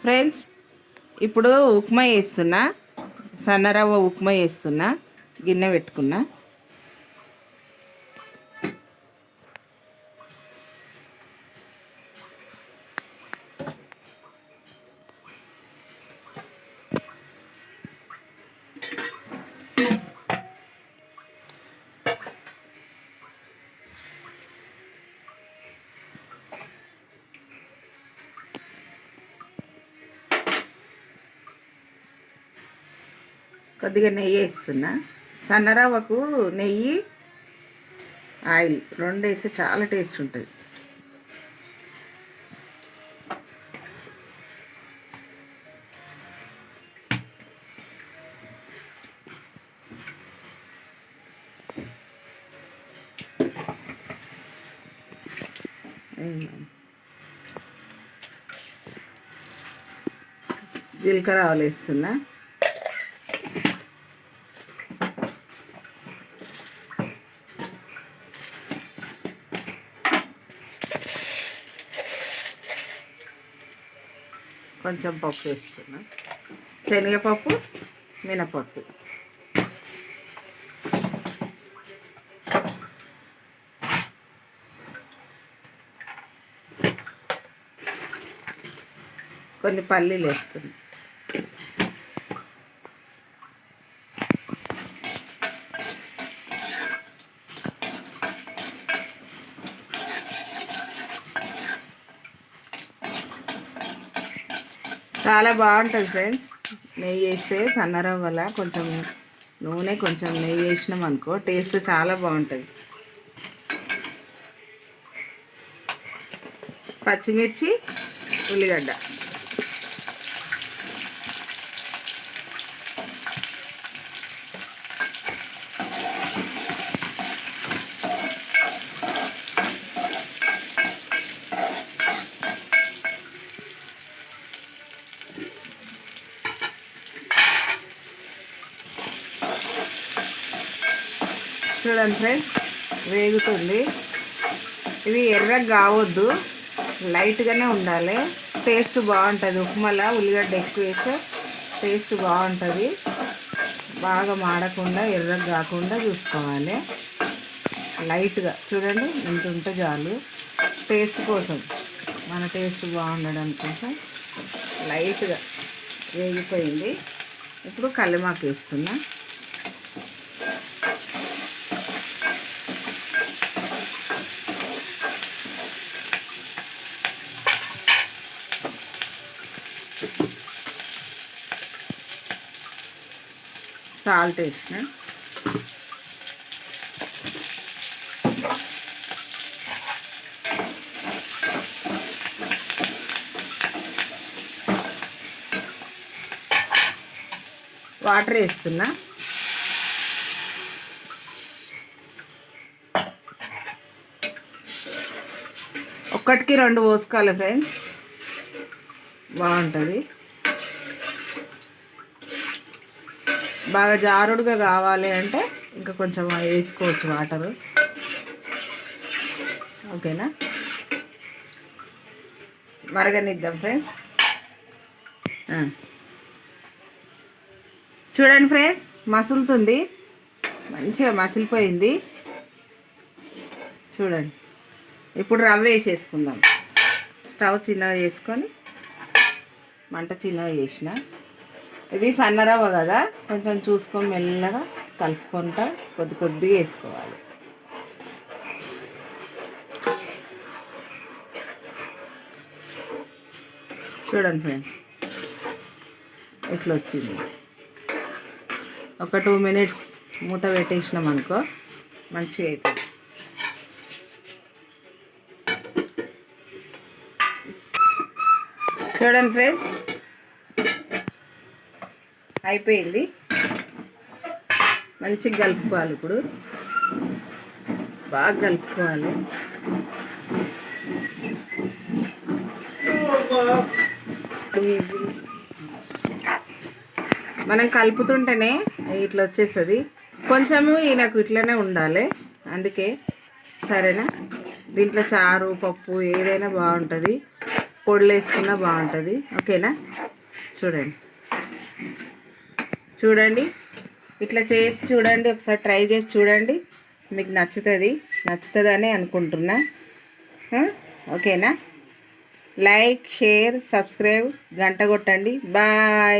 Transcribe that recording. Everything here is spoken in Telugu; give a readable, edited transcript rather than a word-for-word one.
ఫ్రెండ్స్, ఇప్పుడు ఉప్మా వేస్తున్నా. సన్నరవ్వ ఉప్మా వేస్తున్నా. గిన్నె పెట్టుకున్నా. కొద్దిగా నెయ్యి వేస్తున్నా. సన్నరవ్వకు నెయ్యి, ఆయిల్ రెండు వేస్తే చాలా టేస్ట్ ఉంటుంది. జీలకర్ర ఆవాలు వేస్తున్నా. కొంచెం పప్పు వేస్తున్నా. శనగపప్పు, మినపప్పు. కొన్ని పల్లీలు వేస్తున్నా. చాలా బాగుంటుంది ఫ్రెండ్స్. నెయ్యి వేస్తే సన్నరవ్వల కొంచెం నూనె, కొంచెం నెయ్యి వేసినాం అనుకో టేస్ట్ చాలా బాగుంటుంది. పచ్చిమిర్చి, ఉల్లిగడ్డ. చూడండి ఫ్రెండ్స్, వేగుతుంది. ఇవి ఎర్రగా కావద్దు, లైట్గానే ఉండాలి. టేస్ట్ బాగుంటుంది. ఉప్మాలో ఉల్లిగడ్డ ఎక్కువ వేస్తే టేస్ట్ బాగుంటుంది. బాగా మాడకుండా, ఎర్రగా కాకుండా చూసుకోవాలి. లైట్గా చూడండి, ఇంత ఉంటే చాలు. టేస్ట్ కోసం, మన టేస్ట్ బాగుండడం కోసం లైట్గా వేగిపోయింది. ఇప్పుడు కల్లిమాకు వేస్తున్నా. సాల్ట్ వేసిన. వాటర్ వేస్తున్నా. ఒక్కటికి 2 పోసుకోవాలి ఫ్రెండ్స్, బాగుంటుంది. బాగా జారుడుగా కావాలి అంటే ఇంకా కొంచెం వేసుకోవచ్చు వాటరు. ఓకేనా, మరగనిద్దాం ఫ్రెండ్స్. చూడండి ఫ్రెండ్స్, మసులుతుంది, మంచిగా మసిలిపోయింది. చూడండి, ఇప్పుడు రవ్వ వేసేసుకుందాం. స్టవ్ చిన్నగా చేసుకొని, మంట చిన్నగా చేసిన. ఇది సన్నరవ్వ కదా, కొంచెం చూసుకొని మెల్లగా కలుపుకుంటా కొద్దిగా వేసుకోవాలి. చూడండి ఫ్రెండ్స్, ఇట్లా వచ్చింది. ఒక 2 మినిట్స్ మూత పెట్టేసినాం అనుకో మంచిగా అవుతుంది. చూడండి ఫ్రెండ్స్, అయిపోయింది. మంచిగా కలుపుకోవాలి. ఇప్పుడు బాగా కలుపుకోవాలి. మనం కలుపుతుంటేనే ఇట్లా వచ్చేస్తుంది. కొంచెము ఈయనకు ఇట్లనే ఉండాలి, అందుకే. సరేనా, దీంట్లో చారు, పప్పు ఏదైనా బాగుంటుంది. పొడులు వేసుకున్నా బాగుంటుంది. ఓకేనా? చూడండి చూడండి, ఇట్లా చేసి చూడండి, ఒకసారి ట్రై చేసి చూడండి, మీకు నచ్చుతుందని అనుకుంటున్నా. ఓకేనా? లైక్, షేర్, సబ్స్క్రైబ్, గంట కొట్టండి. బాయ్.